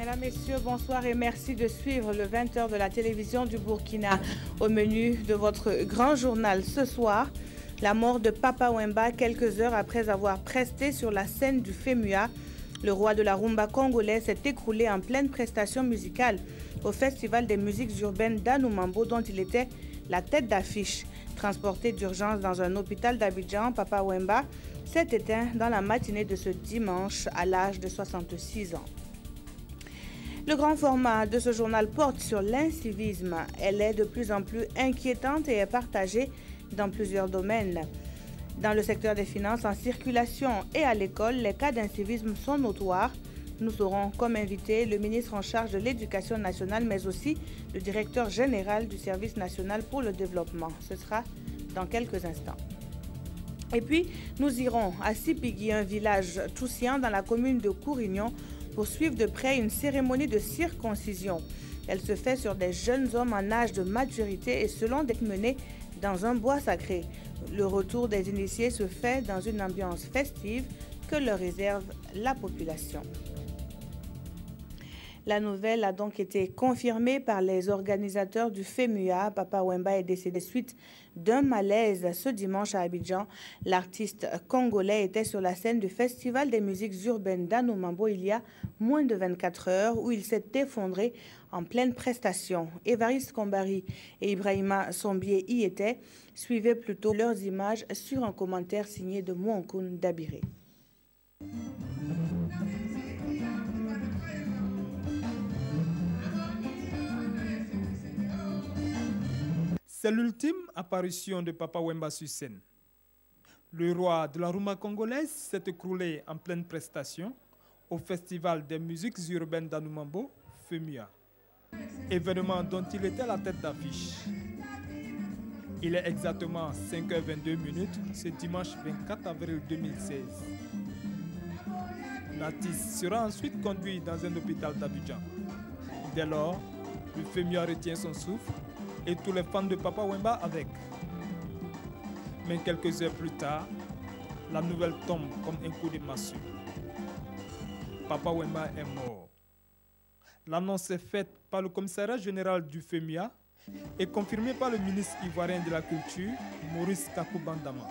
Mesdames, Messieurs, bonsoir et merci de suivre le 20h de la télévision du Burkina. Au menu de votre grand journal ce soir, la mort de Papa Wemba quelques heures après avoir presté sur la scène du FEMUA. Le roi de la rumba congolais s'est écroulé en pleine prestation musicale au Festival des musiques urbaines d'Anoumambo dont il était la tête d'affiche. Transporté d'urgence dans un hôpital d'Abidjan, Papa Wemba s'est éteint dans la matinée de ce dimanche à l'âge de 66 ans. Le grand format de ce journal porte sur l'incivisme. Elle est de plus en plus inquiétante et est partagée dans plusieurs domaines. Dans le secteur des finances, en circulation et à l'école, les cas d'incivisme sont notoires. Nous aurons comme invité le ministre en charge de l'Éducation nationale, mais aussi le directeur général du Service national pour le développement. Ce sera dans quelques instants. Et puis, nous irons à Sipigui, un village toussiant dans la commune de Kourignon, pour suivre de près une cérémonie de circoncision. Elle se fait sur des jeunes hommes en âge de maturité et selon d'être menée dans un bois sacré. Le retour des initiés se fait dans une ambiance festive que leur réserve la population. La nouvelle a donc été confirmée par les organisateurs du FEMUA. Papa Wemba est décédé suite d'un malaise ce dimanche à Abidjan. L'artiste congolais était sur la scène du Festival des musiques urbaines d'Anoumambo il y a moins de 24 heures où il s'est effondré en pleine prestation. Évariste Kombari et Ibrahima Sombié y étaient. Suivez plutôt leurs images sur un commentaire signé de Mouankoun Dabiré. C'est l'ultime apparition de Papa Wemba sur scène. Le roi de la rumba congolaise s'est écroulé en pleine prestation au Festival des musiques urbaines d'Anoumambo, FEMUA, événement dont il était la tête d'affiche. Il est exactement 5h22 ce dimanche 24 avril 2016. L'artiste sera ensuite conduit dans un hôpital d'Abidjan. Dès lors, le FEMUA retient son souffle et tous les fans de Papa Wemba avec. Mais quelques heures plus tard, la nouvelle tombe comme un coup de massue. Papa Wemba est mort. L'annonce est faite par le commissariat général du FEMUA et confirmée par le ministre ivoirien de la Culture, Maurice Kakou-Bandama.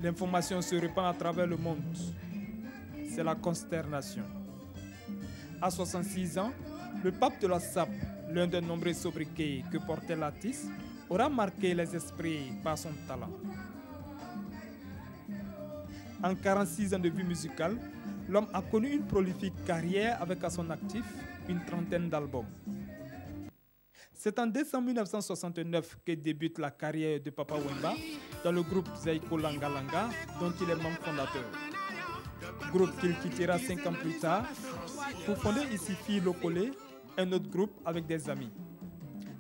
L'information se répand à travers le monde. C'est la consternation. À 66 ans, le pape de la SAP, l'un des nombreux sobriquets que portait l'artiste, aura marqué les esprits par son talent. En 46 ans de vie musicale, l'homme a connu une prolifique carrière avec à son actif une trentaine d'albums. C'est en décembre 1969 que débute la carrière de Papa Wemba dans le groupe Zaiko Langa Langa, dont il est membre fondateur. Groupe qu'il quittera 5 ans plus tard pour fonder Isifi Lokole, un autre groupe avec des amis.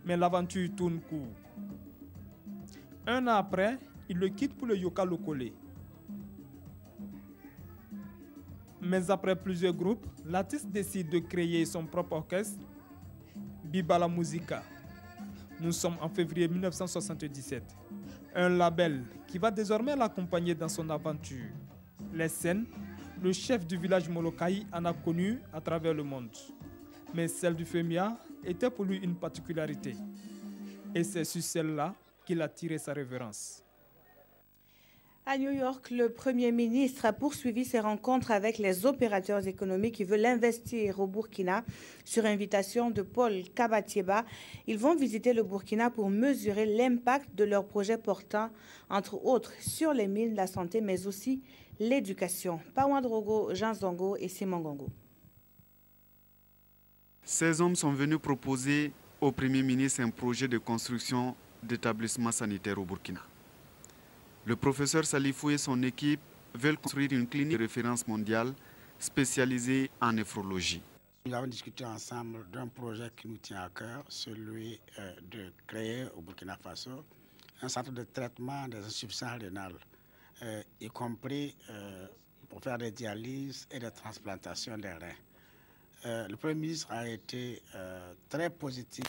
Mais l'aventure tourne court. Un an après, il le quitte pour le Yoka Lokole. Mais après plusieurs groupes, l'artiste décide de créer son propre orchestre, Bibala Musica. Nous sommes en février 1977. Un label qui va désormais l'accompagner dans son aventure. Les scènes, le chef du village Molokaï en a connu à travers le monde. Mais celle du FEMUA était pour lui une particularité. Et c'est sur celle-là qu'il a tiré sa révérence. À New York, le Premier ministre a poursuivi ses rencontres avec les opérateurs économiques qui veulent investir au Burkina. Sur invitation de Paul Kabatieba, ils vont visiter le Burkina pour mesurer l'impact de leurs projets portant, entre autres, sur les mines, la santé, mais aussi l'éducation. Pawan Drogo, Jean Zongo et Simon Gongo. Ces hommes sont venus proposer au Premier ministre un projet de construction d'établissements sanitaires au Burkina. Le professeur Salifou et son équipe veulent construire une clinique de référence mondiale spécialisée en néphrologie. Nous avons discuté ensemble d'un projet qui nous tient à cœur, celui de créer au Burkina Faso un centre de traitement des insuffisances rénales, y compris pour faire des dialyses et des transplantations des reins. Le Premier ministre a été très positif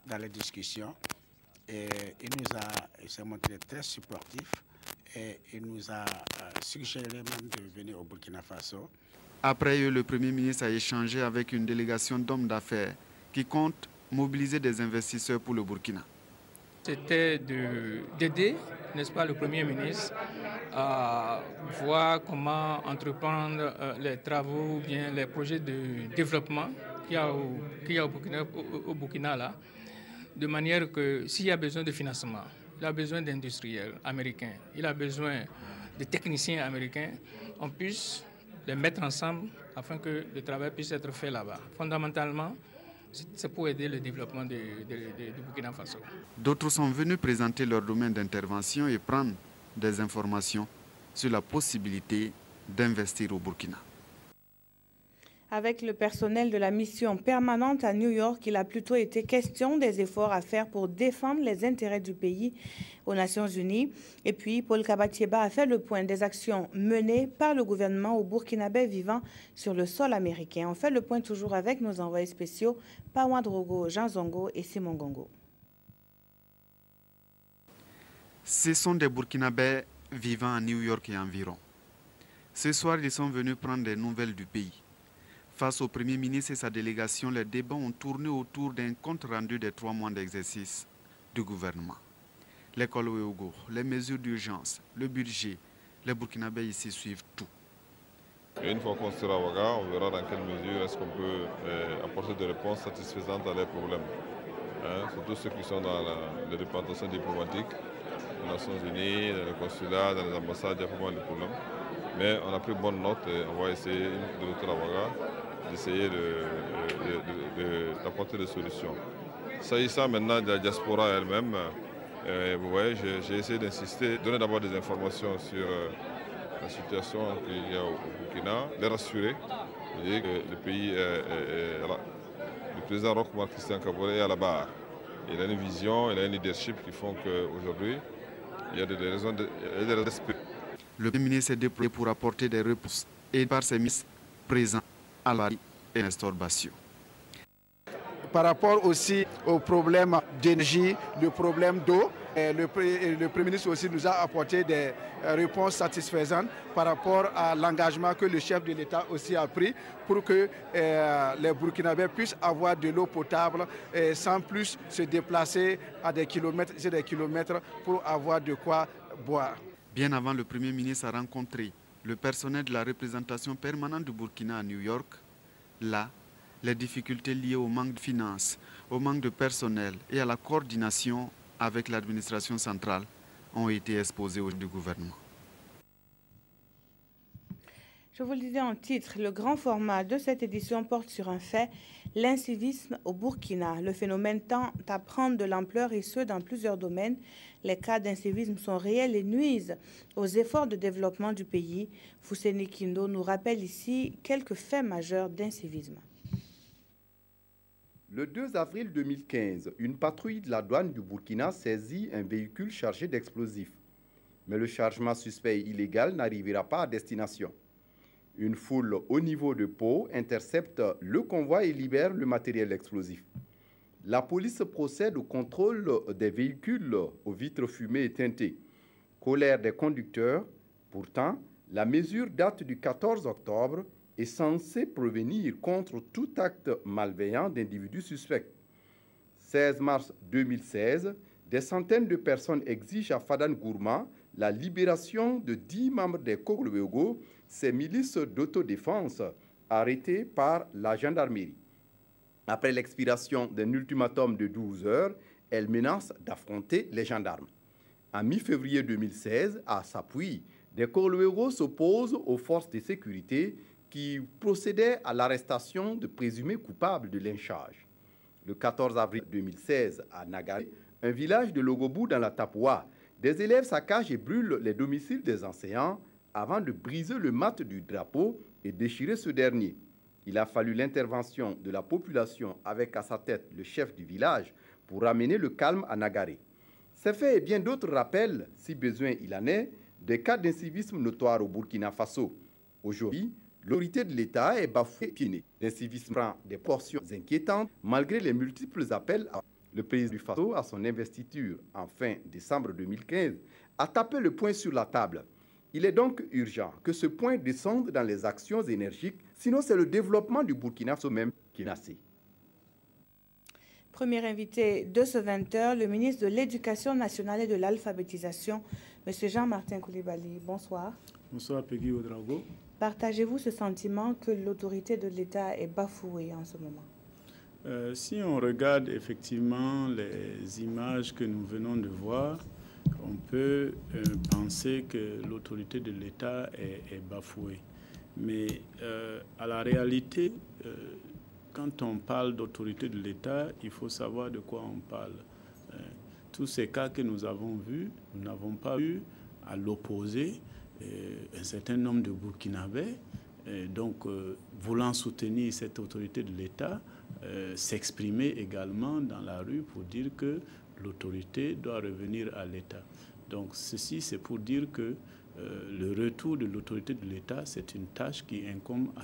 dans les discussions et il s'est montré très supportif et il nous a suggéré même de venir au Burkina Faso. Après eux, le Premier ministre a échangé avec une délégation d'hommes d'affaires qui compte mobiliser des investisseurs pour le Burkina. C'était d'aider, n'est-ce pas, le Premier ministre à voir comment entreprendre les travaux ou bien les projets de développement qu'il y a au Burkina là, de manière que s'il y a besoin de financement, il a besoin d'industriels américains, il a besoin de techniciens américains, on puisse les mettre ensemble afin que le travail puisse être fait là-bas. Fondamentalement, c'est pour aider le développement du Burkina Faso. D'autres sont venus présenter leur domaine d'intervention et prendre des informations sur la possibilité d'investir au Burkina. Avec le personnel de la mission permanente à New York, il a plutôt été question des efforts à faire pour défendre les intérêts du pays aux Nations Unies. Et puis, Paul Kabatieba a fait le point des actions menées par le gouvernement aux Burkinabés vivant sur le sol américain. On fait le point toujours avec nos envoyés spéciaux, Pawan Drogo, Jean Zongo et Simon Gongo. Ce sont des Burkinabés vivant à New York et environ. Ce soir, ils sont venus prendre des nouvelles du pays. Face au Premier ministre et sa délégation, les débats ont tourné autour d'un compte rendu des 3 mois d'exercice du gouvernement. L'école Ouéogo, les mesures d'urgence, le budget, les Burkinabés ici suivent tout. Et une fois qu'on sera à Ouaga, on verra dans quelle mesure est-ce qu'on peut apporter des réponses satisfaisantes à leurs problèmes. Surtout ceux qui sont dans les représentations diplomatiques, les Nations Unies, dans les consulats, dans les ambassades, il y a vraiment des problèmes. Mais on a pris bonne note et on va essayer de retour à Ouaga, d'essayer d'apporter des solutions. S'agissant maintenant de la diaspora elle-même, vous voyez, j'ai essayé d'insister, donner d'abord des informations sur la situation qu'il y a au Burkina, les rassurer, et que le pays, le président Roch Marc Christian Kaboré est à la barre. Il a une vision, il a un leadership qui font qu'aujourd'hui, il y a des raisons d'espérer. Le Premier ministre s'est déployé pour apporter des réponses et par ses ministres présents à la et Nestor Bassio. Par rapport aussi au problème d'énergie, le problème d'eau, le Premier ministre aussi nous a apporté des réponses satisfaisantes par rapport à l'engagement que le chef de l'État aussi a pris pour que les Burkinabés puissent avoir de l'eau potable sans plus se déplacer à des kilomètres et des kilomètres pour avoir de quoi boire. Bien avant, le Premier ministre a rencontré le personnel de la représentation permanente du Burkina à New York. Là, les difficultés liées au manque de finances, au manque de personnel et à la coordination avec l'administration centrale ont été exposées au gouvernement. Je vous le disais en titre, le grand format de cette édition porte sur un fait, l'incivisme au Burkina. Le phénomène tend à prendre de l'ampleur et ce, dans plusieurs domaines. Les cas d'incivisme sont réels et nuisent aux efforts de développement du pays. Fousseni Kindo nous rappelle ici quelques faits majeurs d'incivisme. Le 2 avril 2015, une patrouille de la douane du Burkina saisit un véhicule chargé d'explosifs. Mais le chargement suspect illégal n'arrivera pas à destination. Une foule au niveau de Pau intercepte le convoi et libère le matériel explosif. La police procède au contrôle des véhicules aux vitres fumées et teintées. Colère des conducteurs. Pourtant, la mesure date du 14 octobre et est censée prévenir contre tout acte malveillant d'individus suspects. 16 mars 2016, des centaines de personnes exigent à Fadan Gourma la libération de 10 membres des Koglo-Ouéogo, ces milices d'autodéfense arrêtées par la gendarmerie. Après l'expiration d'un ultimatum de 12 heures, elles menacent d'affronter les gendarmes. En mi-février 2016, à Sapuy, des Koglo-Ouéogo s'opposent aux forces de sécurité qui procédaient à l'arrestation de présumés coupables de lynchage. Le 14 avril 2016, à Nagaré, un village de Logobou dans la Tapoua, des élèves saccagent et brûlent les domiciles des enseignants avant de briser le mat du drapeau et déchirer ce dernier. Il a fallu l'intervention de la population avec à sa tête le chef du village pour ramener le calme à Nagaré. Ces faits et bien d'autres rappellent, si besoin il en est, des cas d'incivisme notoires au Burkina Faso. Aujourd'hui, l'autorité de l'État est bafouée et piétinée. L'incivisme prend des portions inquiétantes malgré les multiples appels à le président du Faso à son investiture en fin décembre 2015 a tapé le poing sur la table. Il est donc urgent que ce point descende dans les actions énergiques Sinon, c'est le développement du Burkina Faso même qui est menacé. Premier invité de ce 20h, le ministre de l'Éducation nationale et de l'alphabétisation, M. Jean-Martin Coulibaly. Bonsoir. Bonsoir, Peggy Ouedraogo. Partagez-vous ce sentiment que l'autorité de l'État est bafouée en ce moment? Si on regarde effectivement les images que nous venons de voir, on peut penser que l'autorité de l'État est bafouée. Mais à la réalité, quand on parle d'autorité de l'État, il faut savoir de quoi on parle. Tous ces cas que nous avons vus, nous n'avons pas vu à l'opposé un certain nombre de Burkinabés, voulant soutenir cette autorité de l'État, s'exprimer également dans la rue pour dire que l'autorité doit revenir à l'État. Donc ceci, c'est pour dire que le retour de l'autorité de l'État, c'est une tâche qui incombe à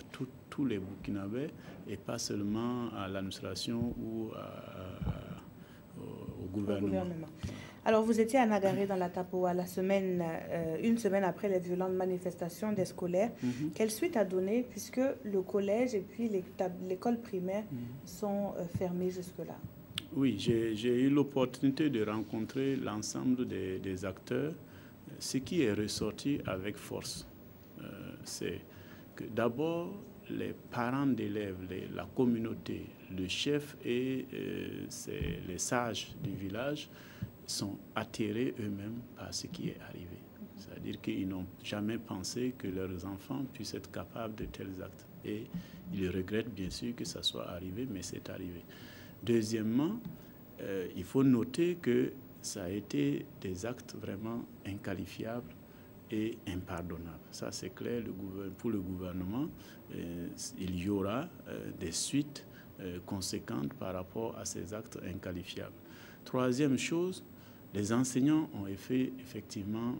tous les Burkinabés et pas seulement à l'administration ou au gouvernement. Alors, vous étiez à Nagaré dans la Tapoa une semaine après les violentes manifestations des scolaires. Quelle suite a donné puisque le collège et puis l'école primaire sont fermées jusque-là? Oui, j'ai eu l'opportunité de rencontrer l'ensemble des acteurs. Ce qui est ressorti avec force, c'est que d'abord, les parents d'élèves, la communauté, le chef et les sages du village sont atterrés eux-mêmes par ce qui est arrivé. C'est-à-dire qu'ils n'ont jamais pensé que leurs enfants puissent être capables de tels actes. Et ils regrettent bien sûr que ça soit arrivé, mais c'est arrivé. Deuxièmement, il faut noter que ça a été des actes vraiment inqualifiables et impardonnables. Ça, c'est clair pour le gouvernement. Il y aura des suites conséquentes par rapport à ces actes inqualifiables. Troisième chose, les enseignants ont été effectivement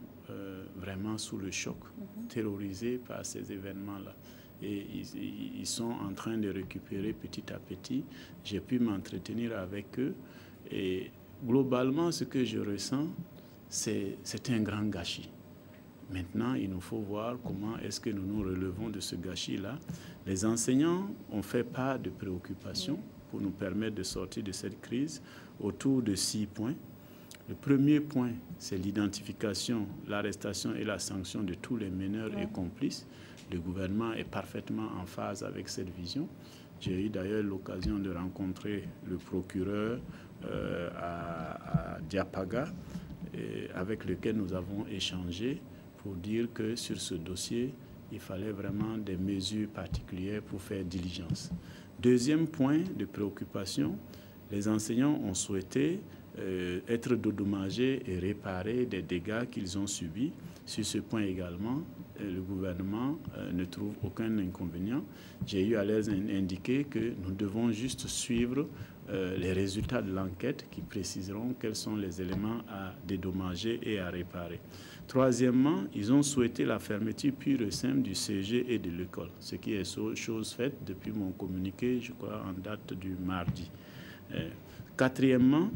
vraiment sous le choc, terrorisés par ces événements-là. Et ils sont en train de récupérer petit à petit. J'ai pu m'entretenir avec eux et globalement, ce que je ressens, c'est un grand gâchis. Maintenant, il nous faut voir comment est-ce que nous nous relevons de ce gâchis-là. Les enseignants ont fait part de préoccupations pour nous permettre de sortir de cette crise autour de 6 points. Le premier point, c'est l'identification, l'arrestation et la sanction de tous les meneurs et complices. Le gouvernement est parfaitement en phase avec cette vision. J'ai eu d'ailleurs l'occasion de rencontrer le procureur à Diapaga, avec lequel nous avons échangé pour dire que sur ce dossier, il fallait vraiment des mesures particulières pour faire diligence. Deuxième point de préoccupation, les enseignants ont souhaité être dédommagés et réparer des dégâts qu'ils ont subis. Sur ce point également, le gouvernement ne trouve aucun inconvénient. J'ai eu à leur indiquer que nous devons juste suivre les résultats de l'enquête qui préciseront quels sont les éléments à dédommager et à réparer. Troisièmement, ils ont souhaité la fermeture pure et simple du CG et de l'école, ce qui est chose faite depuis mon communiqué, je crois, en date du mardi. Quatrièmement,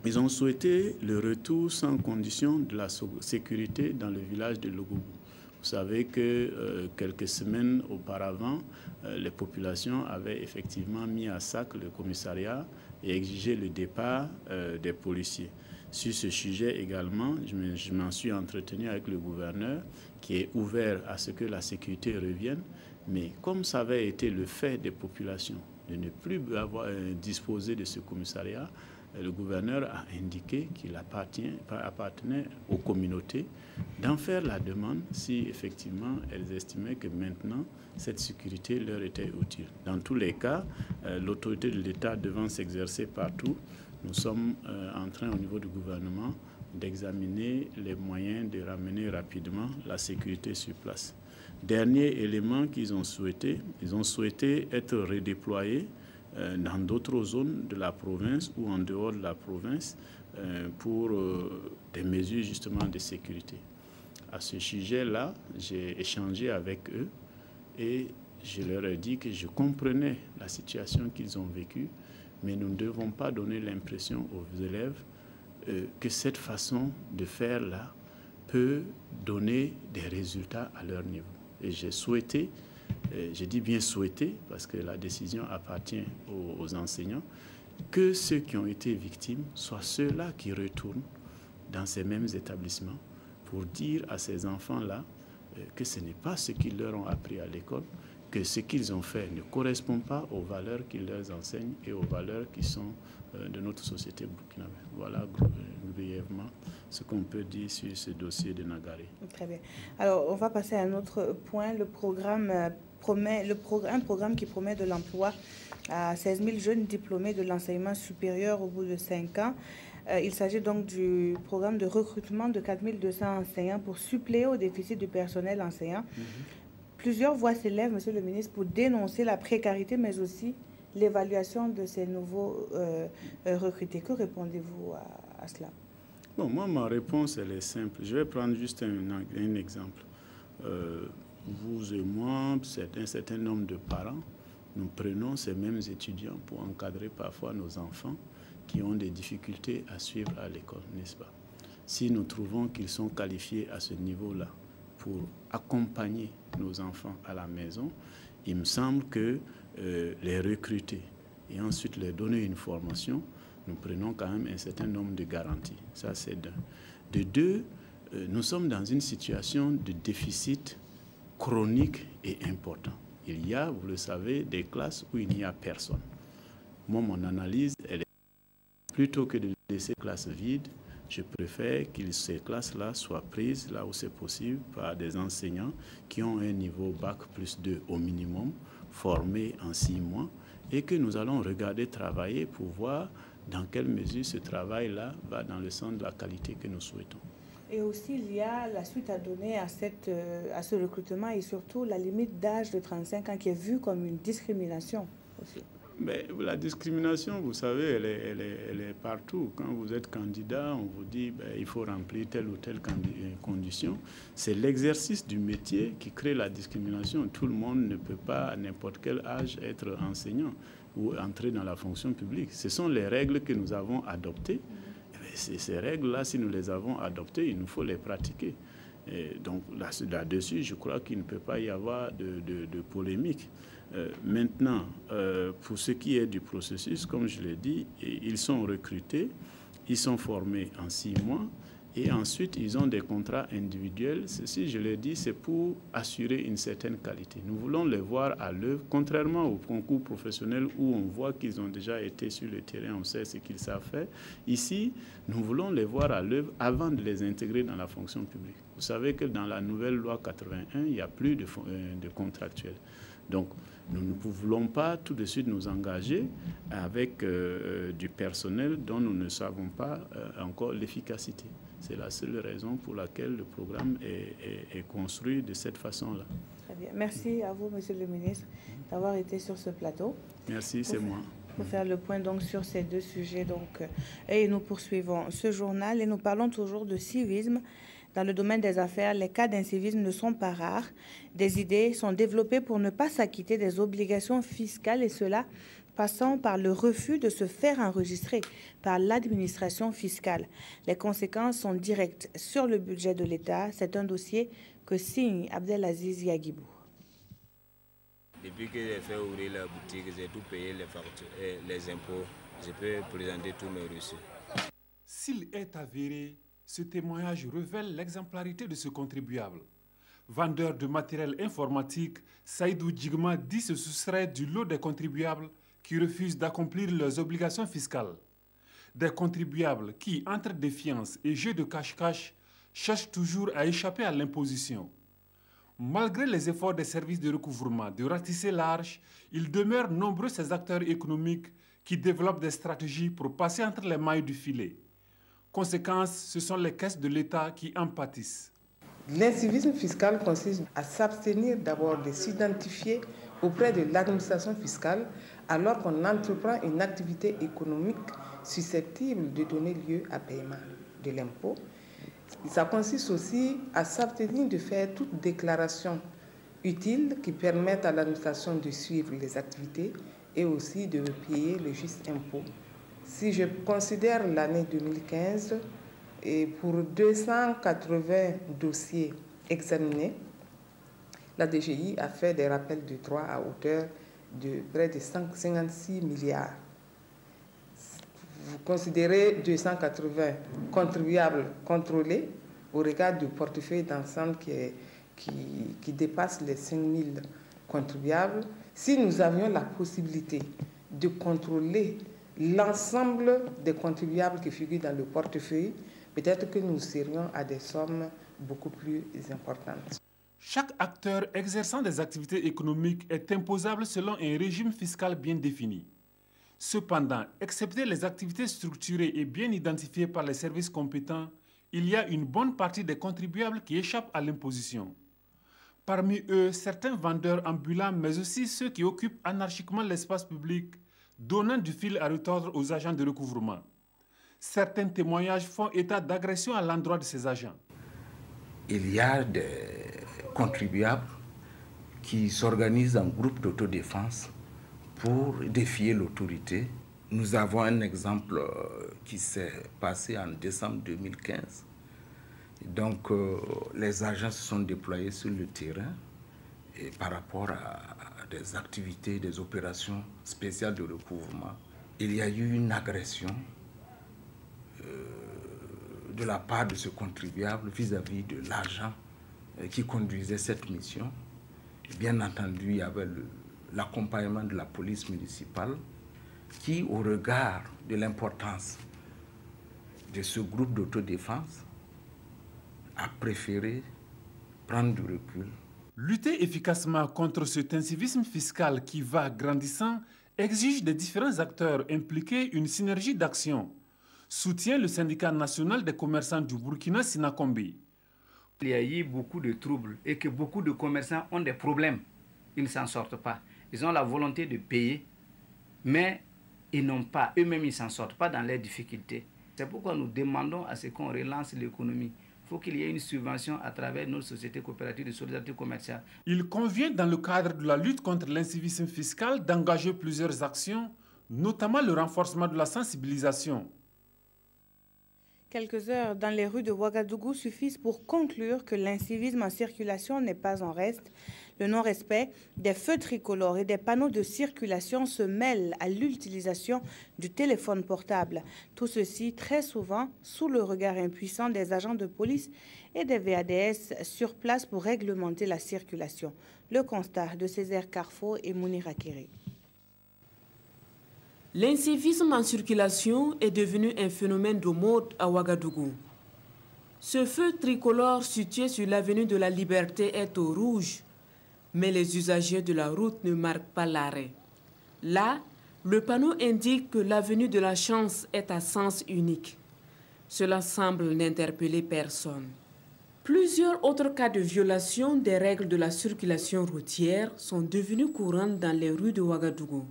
ils ont souhaité le retour sans condition de la sécurité dans le village de Logoubou. Vous savez que quelques semaines auparavant, les populations avaient effectivement mis à sac le commissariat et exigé le départ des policiers. Sur ce sujet également, je m'en suis entretenu avec le gouverneur qui est ouvert à ce que la sécurité revienne. Mais comme ça avait été le fait des populations de ne plus disposer de ce commissariat, le gouverneur a indiqué qu'il appartenait aux communautés d'en faire la demande si effectivement elles estimaient que maintenant cette sécurité leur était utile. Dans tous les cas, l'autorité de l'État devant s'exercer partout, nous sommes en train au niveau du gouvernement d'examiner les moyens de ramener rapidement la sécurité sur place. Dernier élément qu'ils ont souhaité, ils ont souhaité être redéployés dans d'autres zones de la province ou en dehors de la province pour des mesures justement de sécurité. À ce sujet-là, j'ai échangé avec eux et je leur ai dit que je comprenais la situation qu'ils ont vécue, mais nous ne devons pas donner l'impression aux élèves que cette façon de faire-là peut donner des résultats à leur niveau. Et j'ai souhaité je dis bien souhaiter, parce que la décision appartient aux enseignants, que ceux qui ont été victimes soient ceux-là qui retournent dans ces mêmes établissements pour dire à ces enfants-là que ce n'est pas ce qu'ils leur ont appris à l'école, que ce qu'ils ont fait ne correspond pas aux valeurs qu'ils leur enseignent et aux valeurs qui sont de notre société burkinabé. Voilà brièvement ce qu'on peut dire sur ce dossier de Nagaré. Très bien. Alors, on va passer à un autre point. Le programme un programme qui promet de l'emploi à 16 000 jeunes diplômés de l'enseignement supérieur au bout de 5 ans. Il s'agit donc du programme de recrutement de 4 200 enseignants pour suppléer au déficit du personnel enseignant. Plusieurs voix s'élèvent, Monsieur le ministre, pour dénoncer la précarité, mais aussi l'évaluation de ces nouveaux recrutés. Que répondez-vous à cela? Bon, moi, ma réponse, elle est simple. Je vais prendre juste un exemple. Vous et moi, un certain nombre de parents, nous prenons ces mêmes étudiants pour encadrer parfois nos enfants qui ont des difficultés à suivre à l'école, n'est-ce pas? Si nous trouvons qu'ils sont qualifiés à ce niveau-là pour accompagner nos enfants à la maison, il me semble que les recruter et ensuite leur donner une formation, nous prenons quand même un certain nombre de garanties. Ça, c'est d'un. De deux, nous sommes dans une situation de déficit chronique et important. Il y a, vous le savez, des classes où il n'y a personne. Moi, mon analyse, elle est plutôt que de laisser classes vides, je préfère que ces classes-là soient prises, là où c'est possible, par des enseignants qui ont un niveau Bac plus 2 au minimum, formés en 6 mois, et que nous allons regarder travailler pour voir dans quelle mesure ce travail-là va dans le sens de la qualité que nous souhaitons. Et aussi, il y a la suite à donner à ce recrutement et surtout la limite d'âge de 35 ans qui est vue comme une discrimination aussi. Mais la discrimination, vous savez, elle est partout. Quand vous êtes candidat, on vous dit il faut remplir telle ou telle condition. C'est l'exercice du métier qui crée la discrimination. Tout le monde ne peut pas, à n'importe quel âge, être enseignant ou entrer dans la fonction publique. Ce sont les règles que nous avons adoptées. Ces règles-là, si nous les avons adoptées, il nous faut les pratiquer. Et donc là-dessus, je crois qu'il ne peut pas y avoir de polémique. Maintenant, pour ce qui est du processus, comme je l'ai dit, ils sont recrutés, ils sont formés en 6 mois et ensuite ils ont des contrats individuels. Ceci, je l'ai dit, c'est pour assurer une certaine qualité. Nous voulons les voir à l'œuvre, contrairement au concours professionnel où on voit qu'ils ont déjà été sur le terrain, on sait ce qu'ils savent faire. Ici, nous voulons les voir à l'œuvre avant de les intégrer dans la fonction publique. Vous savez que dans la nouvelle loi 81, il n'y a plus de contractuels. Donc, nous ne voulons pas tout de suite nous engager avec du personnel dont nous ne savons pas encore l'efficacité. C'est la seule raison pour laquelle le programme est construit de cette façon-là. Très bien. Merci à vous, Monsieur le ministre, d'avoir été sur ce plateau. Merci, c'est moi. Pour faire le point donc sur ces deux sujets. Et nous poursuivons ce journal et nous parlons toujours de civisme. Dans le domaine des affaires, les cas d'incivisme ne sont pas rares. Des idées sont développées pour ne pas s'acquitter des obligations fiscales et cela passant par le refus de se faire enregistrer par l'administration fiscale. Les conséquences sont directes sur le budget de l'État. C'est un dossier que signe Abdelaziz Yagibou. Depuis que j'ai fait ouvrir la boutique, j'ai tout payé, les factures et les impôts. Je peux présenter tous mes reçus. S'il est avéré, ce témoignage révèle l'exemplarité de ce contribuable. Vendeur de matériel informatique, Saïdou Djigma dit se soustraire du lot des contribuables qui refusent d'accomplir leurs obligations fiscales. Des contribuables qui, entre défiance et jeu de cache-cache, cherchent toujours à échapper à l'imposition. Malgré les efforts des services de recouvrement de ratisser large, il demeure nombreux ces acteurs économiques qui développent des stratégies pour passer entre les mailles du filet. Conséquence, ce sont les caisses de l'État qui en pâtissent. L'incivisme fiscal consiste à s'abstenir d'abord de s'identifier auprès de l'administration fiscale alors qu'on entreprend une activité économique susceptible de donner lieu à paiement de l'impôt. Ça consiste aussi à s'abstenir de faire toute déclaration utile qui permette à l'administration de suivre les activités et aussi de payer le juste impôt. Si je considère l'année 2015, et pour 280 dossiers examinés, la DGI a fait des rappels de droits à hauteur de près de 56 milliards. Vous considérez 280 contribuables contrôlés au regard du portefeuille d'ensemble qui dépasse les 5 000 contribuables. Si nous avions la possibilité de contrôler l'ensemble des contribuables qui figurent dans le portefeuille, peut-être que nous serions à des sommes beaucoup plus importantes. Chaque acteur exerçant des activités économiques est imposable selon un régime fiscal bien défini. Cependant, excepté les activités structurées et bien identifiées par les services compétents, il y a une bonne partie des contribuables qui échappent à l'imposition. Parmi eux, certains vendeurs ambulants, mais aussi ceux qui occupent anarchiquement l'espace public, donnant du fil à retordre aux agents de recouvrement. Certains témoignages font état d'agressions à l'endroit de ces agents. Il y a des contribuables qui s'organisent en groupe d'autodéfense pour défier l'autorité. Nous avons un exemple qui s'est passé en décembre 2015. Donc, les agents se sont déployés sur le terrain et par rapport à des activités, des opérations spéciales de recouvrement. Il y a eu une agression de la part de ce contribuable vis-à-vis de l'agent qui conduisait cette mission. Et bien entendu, il y avait l'accompagnement de la police municipale qui, au regard de l'importance de ce groupe d'autodéfense, a préféré prendre du recul. Lutter efficacement contre cet incivisme fiscal qui va grandissant exige des différents acteurs impliqués une synergie d'action, soutient le syndicat national des commerçants du Burkina, Sinakombe. Il y a eu beaucoup de troubles et que beaucoup de commerçants ont des problèmes. Ils ne s'en sortent pas. Ils ont la volonté de payer, mais ils n'ont pas, eux-mêmes ils ne s'en sortent pas dans leurs difficultés. C'est pourquoi nous demandons à ce qu'on relance l'économie. Il faut qu'il y ait une subvention à travers notre société coopérative de solidarité commerciale. Il convient, dans le cadre de la lutte contre l'incivisme fiscal, d'engager plusieurs actions, notamment le renforcement de la sensibilisation. Quelques heures dans les rues de Ouagadougou suffisent pour conclure que l'incivisme en circulation n'est pas en reste. Le non-respect des feux tricolores et des panneaux de circulation se mêle à l'utilisation du téléphone portable. Tout ceci très souvent sous le regard impuissant des agents de police et des VADS sur place pour réglementer la circulation. Le constat de Césaire Carrefour et Mounir Akiri. L'incivisme en circulation est devenu un phénomène de mode à Ouagadougou. Ce feu tricolore situé sur l'avenue de la Liberté est au rouge, mais les usagers de la route ne marquent pas l'arrêt. Là, le panneau indique que l'avenue de la Chance est à sens unique. Cela semble n'interpeller personne. Plusieurs autres cas de violation des règles de la circulation routière sont devenus courants dans les rues de Ouagadougou,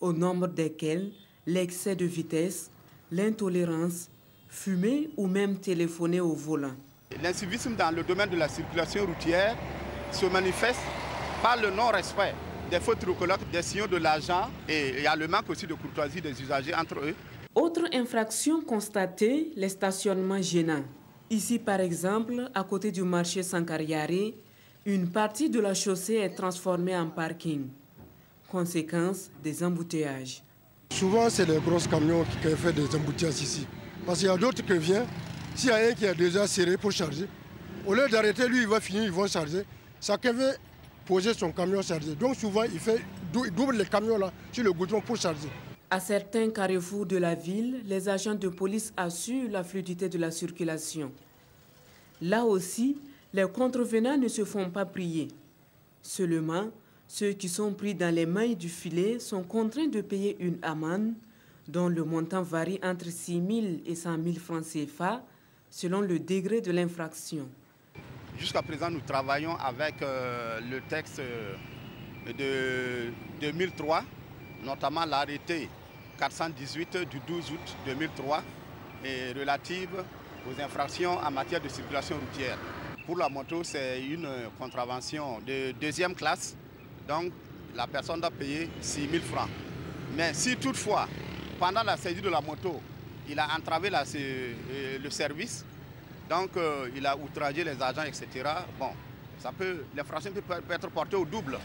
au nombre desquels l'excès de vitesse, l'intolérance, fumer ou même téléphoner au volant. L'incivisme dans le domaine de la circulation routière se manifeste par le non-respect des feux tricolores, des signaux de l'agent et il y a le manque aussi de courtoisie des usagers entre eux. Autre infraction constatée, les stationnements gênants. Ici, par exemple, à côté du marché Sankariari, une partie de la chaussée est transformée en parking. Conséquence, des embouteillages. Souvent, c'est les gros camions qui font des embouteillages ici. Parce qu'il y a d'autres qui viennent, s'il y a un qui est déjà serré pour charger, au lieu d'arrêter, lui, il va finir, ils vont charger. Chacun veut poser son camion chargé. Donc souvent, il double les camions là sur le goudron pour charger. À certains carrefours de la ville, les agents de police assurent la fluidité de la circulation. Là aussi, les contrevenants ne se font pas prier. Seulement, ceux qui sont pris dans les mailles du filet sont contraints de payer une amende dont le montant varie entre 6 000 et 100 000 francs CFA selon le degré de l'infraction. Jusqu'à présent, nous travaillons avec le texte de 2003, notamment l'arrêté 418 du 12 août 2003 et relative aux infractions en matière de circulation routière. Pour la moto, c'est une contravention de deuxième classe. Donc, la personne doit payer 6 000 francs. Mais si toutefois, pendant la saisie de la moto, il a entravé le service, donc il a outragé les agents, etc., bon, les fractions peuvent être portées au double,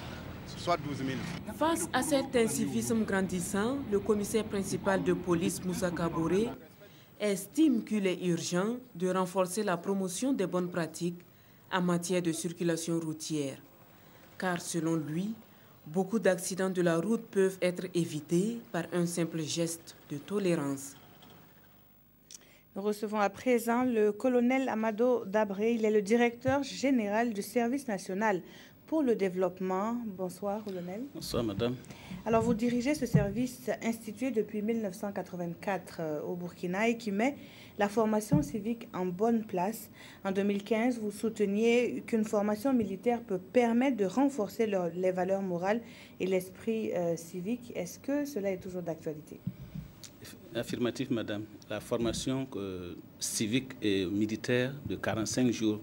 soit 12 000. Face à cet incivisme grandissant, le commissaire principal de police, Moussa Kaboré, estime qu'il est urgent de renforcer la promotion des bonnes pratiques en matière de circulation routière. Car selon lui, beaucoup d'accidents de la route peuvent être évités par un simple geste de tolérance. Nous recevons à présent le colonel Amado Dabré. Il est le directeur général du service national pour le développement. Bonsoir, colonel. Bonsoir, madame. Alors, vous dirigez ce service institué depuis 1984 au Burkina et qui met la formation civique en bonne place. En 2015, vous souteniez qu'une formation militaire peut permettre de renforcer les valeurs morales et l'esprit civique. Est-ce que cela est toujours d'actualité? Affirmatif, madame. La formation civique et militaire de 45 jours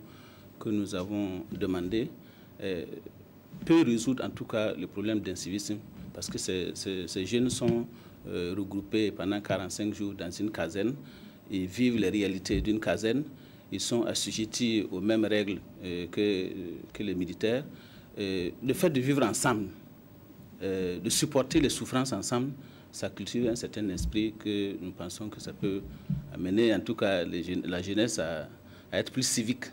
que nous avons demandé peut résoudre en tout cas le problème d'incivisme, parce que ces jeunes sont regroupés pendant 45 jours dans une caserne et vivent les réalités d'une caserne. Ils sont assujettis aux mêmes règles que les militaires. Le fait de vivre ensemble, de supporter les souffrances ensemble, ça cultive un certain esprit que nous pensons que ça peut amener en tout cas la jeunesse à être plus civique.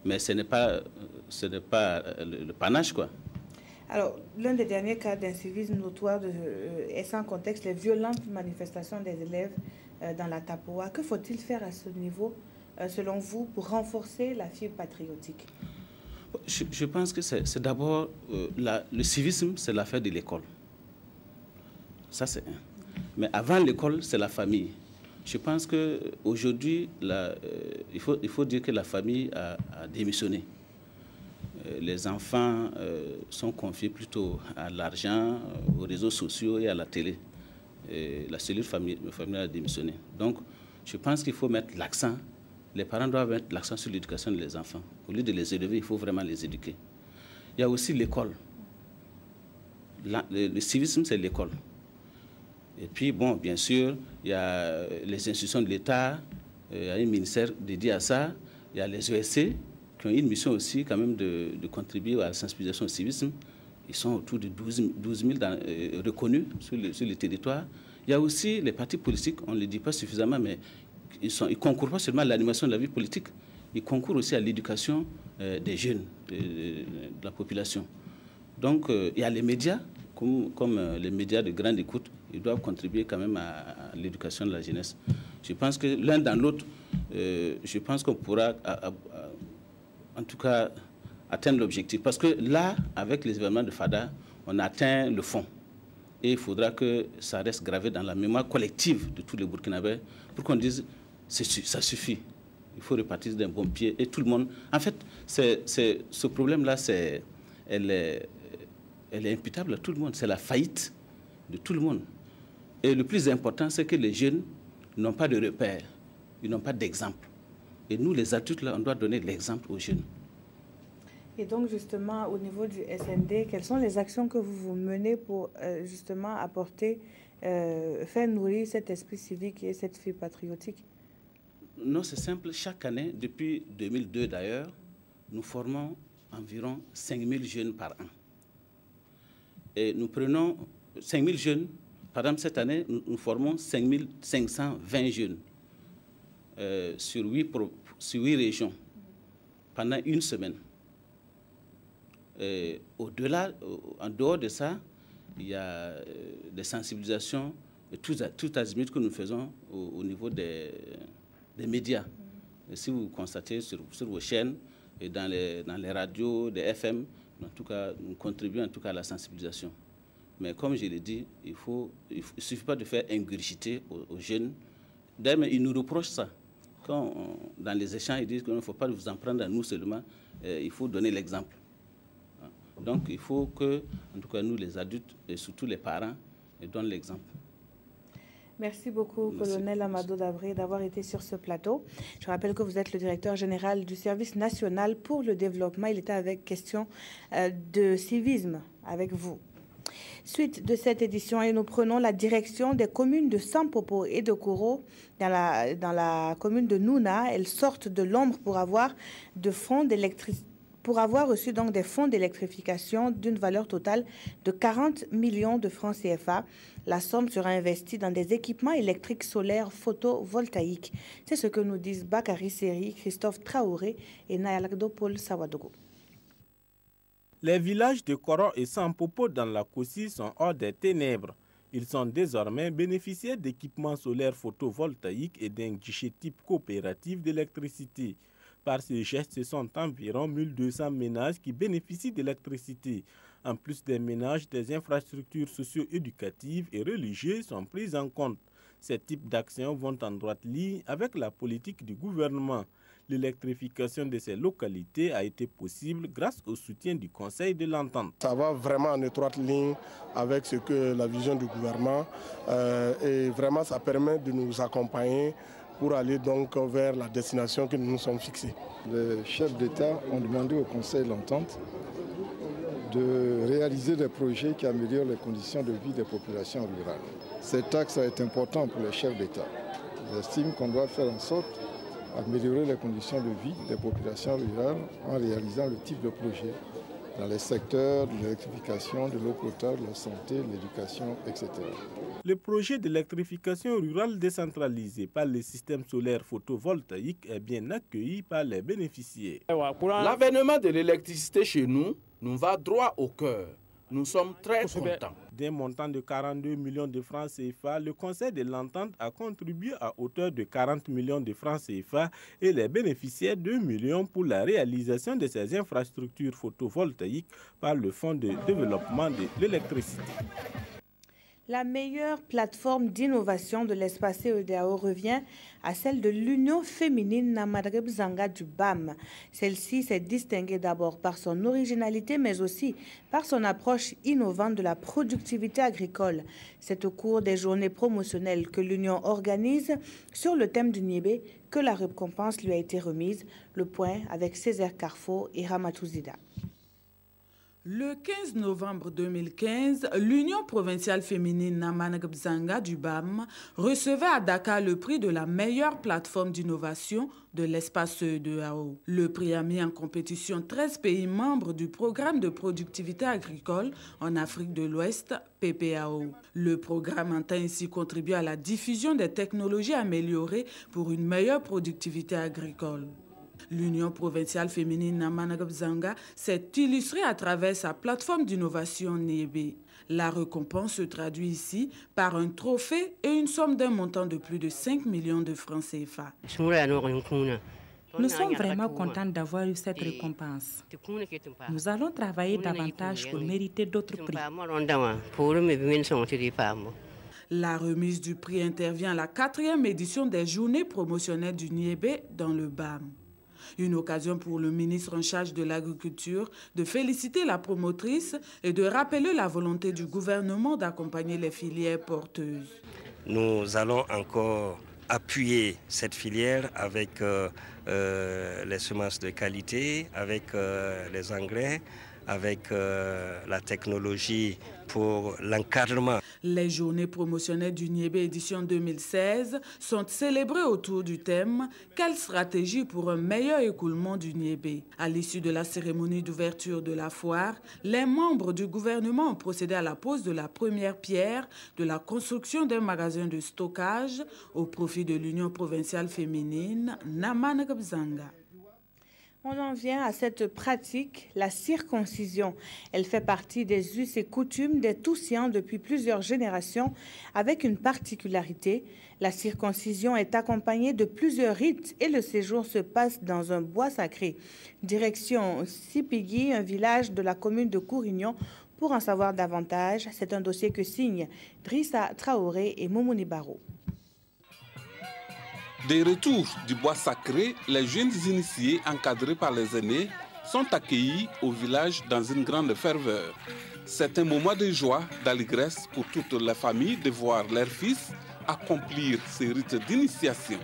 Mais ce n'est pas le panache, quoi. Alors, l'un des derniers cas d'incivisme notoire est sans contexte les violentes manifestations des élèves dans la Tapoa. Que faut-il faire à ce niveau, selon vous, pour renforcer la fibre patriotique? Je pense que c'est d'abord le civisme, c'est l'affaire de l'école. Ça, c'est un. Mais avant l'école, c'est la famille. Je pense qu'aujourd'hui, il faut dire que la famille a démissionné. Les enfants sont confiés plutôt à l'argent, aux réseaux sociaux et à la télé. La cellule familiale a démissionné. Donc, je pense qu'il faut mettre l'accent. Les parents doivent mettre l'accent sur l'éducation des enfants. Au lieu de les élever, il faut vraiment les éduquer. Il y a aussi l'école. Le civisme, c'est l'école. Et puis, bon, bien sûr, il y a les institutions de l'État, il y a un ministère dédié à ça, il y a les ESC qui ont une mission aussi quand même de contribuer à la sensibilisation au civisme. Ils sont autour de 12 000 reconnus sur le territoire. Il y a aussi les partis politiques, on ne le dit pas suffisamment, mais ils ne concourent pas seulement à l'animation de la vie politique, ils concourent aussi à l'éducation des jeunes, de la population. Donc, il y a les médias, comme les médias de grande écoute, ils doivent contribuer quand même à l'éducation de la jeunesse. Je pense que l'un dans l'autre, je pense qu'on pourra, en tout cas, atteindre l'objectif. Parce que là, avec les événements de Fada, on a atteint le fond. Et il faudra que ça reste gravé dans la mémoire collective de tous les Burkinabés pour qu'on dise, ça suffit. Il faut repartir d'un bon pied. Et tout le monde... En fait, ce problème-là, elle est imputable à tout le monde. C'est la faillite de tout le monde. Et le plus important, c'est que les jeunes n'ont pas de repères, ils n'ont pas d'exemple. Et nous, les adultes, là, on doit donner l'exemple aux jeunes. Et donc, justement, au niveau du SND, quelles sont les actions que vous menez pour, justement, apporter, faire nourrir cet esprit civique et cette fibre patriotique? Non, c'est simple. Chaque année, depuis 2002 d'ailleurs, nous formons environ 5000 jeunes par an. Et nous prenons 5000 jeunes. Par exemple, cette année, nous formons 5520 jeunes sur 8 régions pendant une semaine. Au-delà, en dehors de ça, il y a des sensibilisations, tout azimut que nous faisons au niveau des médias. Et si vous constatez sur vos chaînes et dans les radios, des FM, en tout cas, nous contribuons en tout cas à la sensibilisation. Mais comme je l'ai dit, il ne suffit pas de faire ingurgiter aux jeunes. D'ailleurs, ils nous reprochent ça. Quand dans les échanges, ils disent qu'il ne faut pas vous en prendre à nous seulement, il faut donner l'exemple. Donc, il faut que, en tout cas, nous, les adultes, et surtout les parents, donnent l'exemple. Merci beaucoup, colonel Amado Dabré, d'avoir été sur ce plateau. Je rappelle que vous êtes le directeur général du service national pour le développement. Il était avec question de civisme avec vous. Suite de cette édition, et nous prenons la direction des communes de Sampopo et de Koro dans la commune de Nouna. Elles sortent de l'ombre pour avoir de fonds d'électricité pour avoir reçu donc des fonds d'électrification d'une valeur totale de 40 millions de francs CFA. La somme sera investie dans des équipements électriques solaires photovoltaïques. C'est ce que nous disent Bakary Seri, Christophe Traoré et Nayalagdo Paul Sawadogo. Les villages de Koron et Sampopo dans la Kossi sont hors des ténèbres. Ils sont désormais bénéficiaires d'équipements solaires photovoltaïques et d'un guichet type coopérative d'électricité. Par ce geste, ce sont environ 1200 ménages qui bénéficient d'électricité. En plus des ménages, des infrastructures socio-éducatives et religieuses sont prises en compte. Ces types d'actions vont en droite ligne avec la politique du gouvernement. L'électrification de ces localités a été possible grâce au soutien du Conseil de l'Entente. Ça va vraiment en étroite ligne avec ce que la vision du gouvernement et vraiment ça permet de nous accompagner pour aller donc vers la destination que nous nous sommes fixés. Les chefs d'État ont demandé au Conseil de l'Entente de réaliser des projets qui améliorent les conditions de vie des populations rurales. Cet axe est important pour les chefs d'État. Ils estiment qu'on doit faire en sorte d'améliorer les conditions de vie des populations rurales en réalisant le type de projet dans les secteurs de l'électrification, de l'eau potable, de la santé, de l'éducation, etc. Le projet d'électrification rurale décentralisé par le système solaire photovoltaïque est bien accueilli par les bénéficiaires. L'avènement de l'électricité chez nous nous va droit au cœur. Nous sommes très contents. D'un montant de 42 millions de francs CFA, le Conseil de l'Entente a contribué à hauteur de 40 millions de francs CFA et les bénéficiaires 2 millions pour la réalisation de ces infrastructures photovoltaïques par le Fonds de développement de l'électricité. La meilleure plateforme d'innovation de l'espace CEDEAO revient à celle de l'Union féminine Namadreb Zanga du BAM. Celle-ci s'est distinguée d'abord par son originalité, mais aussi par son approche innovante de la productivité agricole. C'est au cours des journées promotionnelles que l'Union organise sur le thème du Niébé que la récompense lui a été remise. Le point avec Césaire Carrefour et Ramatou Zida. Le 15 novembre 2015, l'Union provinciale féminine Namadreb Zanga du BAM recevait à Dakar le prix de la meilleure plateforme d'innovation de l'espace CEDEAO. Le prix a mis en compétition 13 pays membres du programme de productivité agricole en Afrique de l'Ouest, PPAO. Le programme entend ainsi contribuer à la diffusion des technologies améliorées pour une meilleure productivité agricole. L'Union provinciale féminine Namadreb Zanga s'est illustrée à travers sa plateforme d'innovation Niébé. La récompense se traduit ici par un trophée et une somme d'un montant de plus de 5 millions de francs CFA. Nous sommes vraiment contents d'avoir eu cette récompense. Nous allons travailler davantage pour mériter d'autres prix. La remise du prix intervient à la 4e édition des journées promotionnelles du Niébé dans le BAM. Une occasion pour le ministre en charge de l'agriculture de féliciter la promotrice et de rappeler la volonté du gouvernement d'accompagner les filières porteuses. Nous allons encore appuyer cette filière avec les semences de qualité, avec les engrais, avec la technologie pour l'encadrement. Les journées promotionnelles du Niébé édition 2016 sont célébrées autour du thème « Quelle stratégie pour un meilleur écoulement du Niébé ?» À l'issue de la cérémonie d'ouverture de la foire, les membres du gouvernement ont procédé à la pose de la première pierre de la construction d'un magasin de stockage au profit de l'Union provinciale féminine Namadreb Zanga. On en vient à cette pratique, la circoncision. Elle fait partie des us et coutumes des Toussiens depuis plusieurs générations, avec une particularité. La circoncision est accompagnée de plusieurs rites et le séjour se passe dans un bois sacré. Direction Sipigui, un village de la commune de Kourignon. Pour en savoir davantage, c'est un dossier que signent Drissa Traoré et Moumouni Baro. Des retours du bois sacré, les jeunes initiés encadrés par les aînés sont accueillis au village dans une grande ferveur. C'est un moment de joie, d'allégresse pour toutes les familles de voir leurs fils accomplir ces rites d'initiation.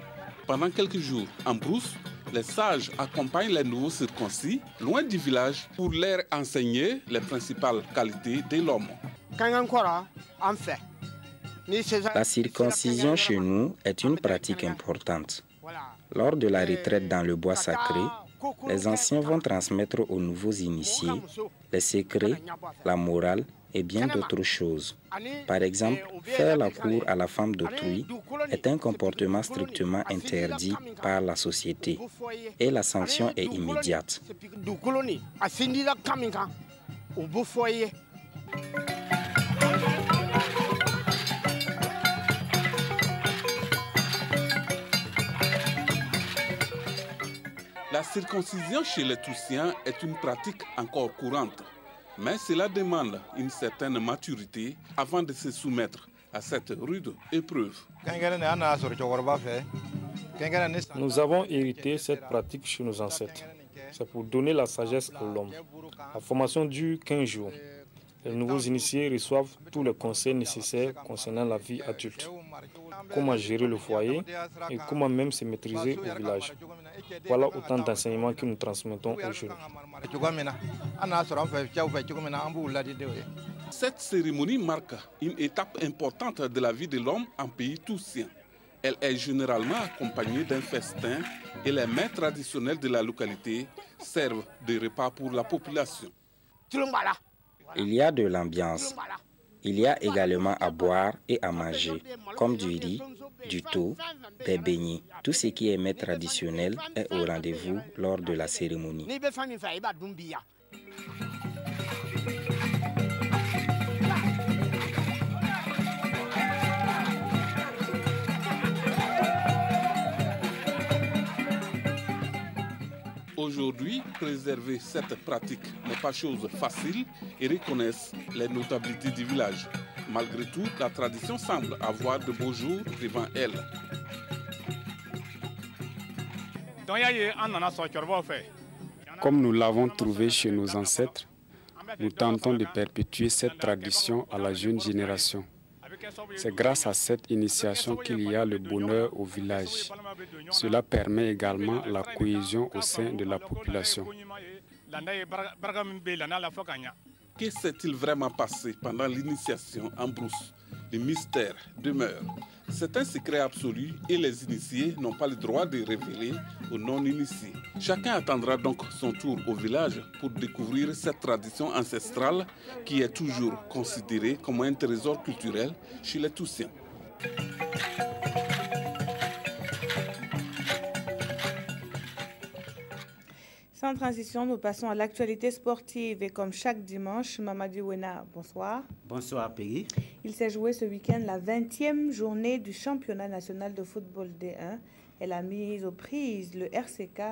Pendant quelques jours, en brousse, les sages accompagnent les nouveaux circoncis loin du village pour leur enseigner les principales qualités de l'homme. La circoncision chez nous est une pratique importante. Lors de la retraite dans le bois sacré, Les anciens vont transmettre aux nouveaux initiés les secrets, la morale et bien d'autres choses. Par exemple, faire la cour à la femme d'autrui est un comportement strictement interdit par la société et la sanction est immédiate. La circoncision chez les Toussiens est une pratique encore courante, mais cela demande une certaine maturité avant de se soumettre à cette rude épreuve. Nous avons hérité cette pratique chez nos ancêtres. C'est pour donner la sagesse à l'homme. La formation dure 15 jours. Les nouveaux initiés reçoivent tous les conseils nécessaires concernant la vie adulte. Comment gérer le foyer et comment même se maîtriser au village. Voilà autant d'enseignements que nous transmettons aux jeunes. Cette cérémonie marque une étape importante de la vie de l'homme en pays toussien. Elle est généralement accompagnée d'un festin et les mets traditionnels de la localité servent de repas pour la population. Il y a de l'ambiance. Il y a également à boire et à manger, comme du riz, du thau, des beignets. Tout ce qui est mets traditionnel est au rendez-vous lors de la cérémonie. Aujourd'hui, préserver cette pratique n'est pas chose facile et reconnaissent les notabilités du village. Malgré tout, la tradition semble avoir de beaux jours devant elle. Comme nous l'avons trouvé chez nos ancêtres, nous tentons de perpétuer cette tradition à la jeune génération. C'est grâce à cette initiation qu'il y a le bonheur au village. Cela permet également la cohésion au sein de la population. Que s'est-il vraiment passé pendant l'initiation en brousse? Le mystère demeure. C'est un secret absolu et les initiés n'ont pas le droit de révéler aux non-initiés. Chacun attendra donc son tour au village pour découvrir cette tradition ancestrale qui est toujours considérée comme un trésor culturel chez les Toussiens. Sans transition, nous passons à l'actualité sportive et comme chaque dimanche, Mamadi Wena, bonsoir. Bonsoir Peggy. Il s'est joué ce week-end la 20e journée du championnat national de football D1. Elle a mis aux prises le RCK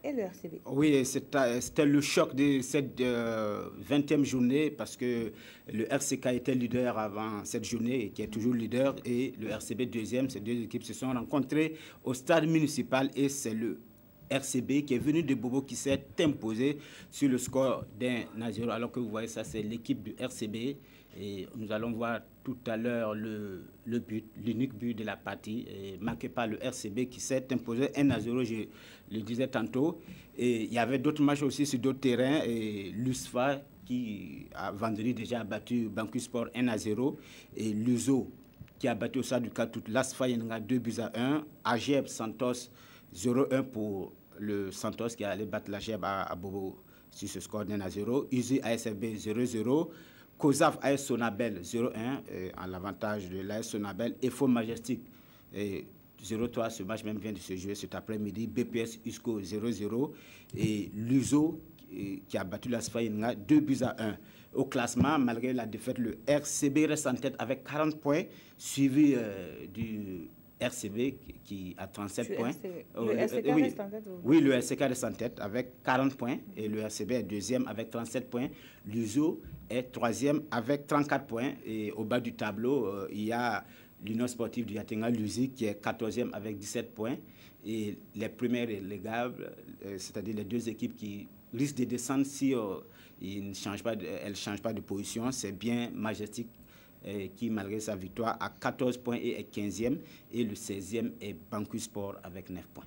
et le RCB. Oui, c'était le choc de cette 20e journée parce que le RCK était leader avant cette journée et qui est toujours leader et le RCB deuxième. Ces deux équipes se sont rencontrées au stade municipal et c'est le RCB qui est venu de Bobo qui s'est imposé sur le score d'1-0. Alors que vous voyez ça, c'est l'équipe du RCB. Et nous allons voir tout à l'heure le but, l'unique but de la partie, marqué par le RCB qui s'est imposé 1-0, je le disais tantôt. Et il y avait d'autres matchs aussi sur d'autres terrains. Et l'USFA qui a vendredi déjà battu Banque Sport 1-0. Et l'USO qui a battu au stade du Katout l'ASFA 2-1. AGEB Santos 0-1 pour le Santos qui allait battre l'AGEB à Bobo sur ce score d'1-0. USI ASFB 0-0. COSAF AS Sonabel 0-1 en l'avantage de l'AS Sonabel. EFO Majestic 0-3. Ce match même vient de se jouer cet après-midi. BPS USCO 0-0. Et l'USO qui a battu l'ASFA 2-1. Au classement, malgré la défaite, le RCB reste en tête avec 40 points, suivi du RCB qui a 37 points. Le RCK reste en tête? Oui, le RCK reste en tête avec 40 points et le RCB est deuxième avec 37 points. L'USO est troisième avec 34 points. Et au bas du tableau, il y a l'Union sportive du Yatenga, l'USI, qui est 14e avec 17 points. Et les premières relégables, c'est-à-dire les deux équipes qui risquent de descendre si elles ne changent pas de position, c'est bien Majestic qui, malgré sa victoire, a 14 points et est 15e. Et le 16e est Banque Sport avec 9 points.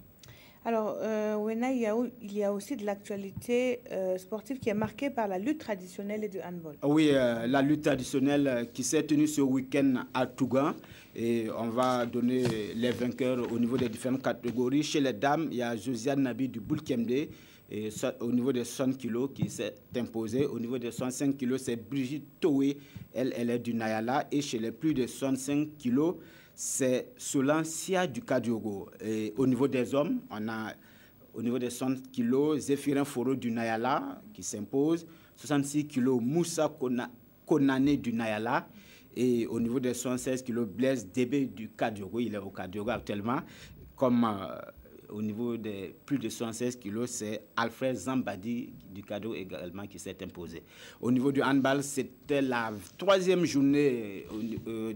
Alors, Wena, il y a aussi de l'actualité sportive qui est marquée par la lutte traditionnelle et du handball. Oui, la lutte traditionnelle qui s'est tenue ce week-end à Tougan. Et on va donner les vainqueurs au niveau des différentes catégories. Chez les dames, il y a Josiane Nabi du Boulkemde. Et au niveau des 60 kilos qui s'est imposée. Au niveau des 65 kilos, c'est Brigitte Toé. Elle est du Nayala. Et chez les plus de 65 kilos, c'est Solansia du Kadiogo. Et au niveau des hommes, on a au niveau des 60 kilos, Zéphirin Foro du Nayala qui s'impose. 66 kilos, Moussa Konane du Nayala. Et au niveau des 76 kilos, Blaise Débé du Kadiogo, il est au Kadiogo actuellement. Comme au niveau des plus de 76 kilos, c'est Alfred Zambadi du Kadiogo également qui s'est imposé. Au niveau du handball, c'était la 3e journée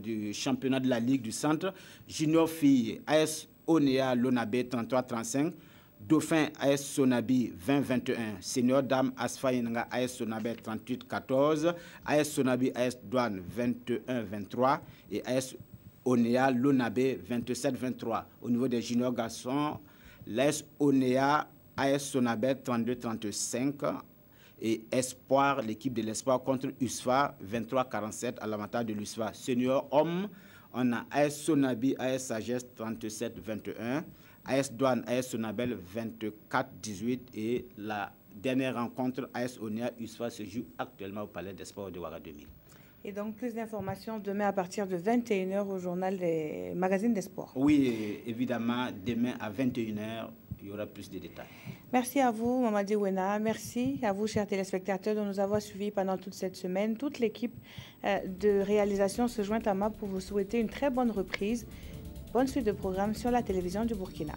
du championnat de la Ligue du Centre. Junior Filles, AS Onea Lonabé 33-35. Dauphin AS Sonabi 20-21, Senior Dame Asfa Yenanga AS Sonabi 38-14, AS Sonabi AS Douane 21-23 et AS Onea Lonabé 27-23. Au niveau des juniors garçons, l'AS Onea AS Sonabi 32-35 et Espoir, l'équipe de l'Espoir contre USFA 23-47 à l'avantage de l'USFA. Senior homme, on a AS Sonabi AS Sagesse 37-21. AS Douane, AS Sonabel 24-18 et la dernière rencontre AS Onea USFA se joue actuellement au Palais des Sports de Ouaga 2000. Et donc plus d'informations demain à partir de 21h au journal des magazines des sports. Oui, évidemment, demain à 21h, il y aura plus de détails. Merci à vous, Mamadi Wena. Merci à vous, chers téléspectateurs, de nous avoir suivis pendant toute cette semaine. Toute l'équipe de réalisation se joint à moi pour vous souhaiter une très bonne reprise. Bonne suite de programme sur la télévision du Burkina.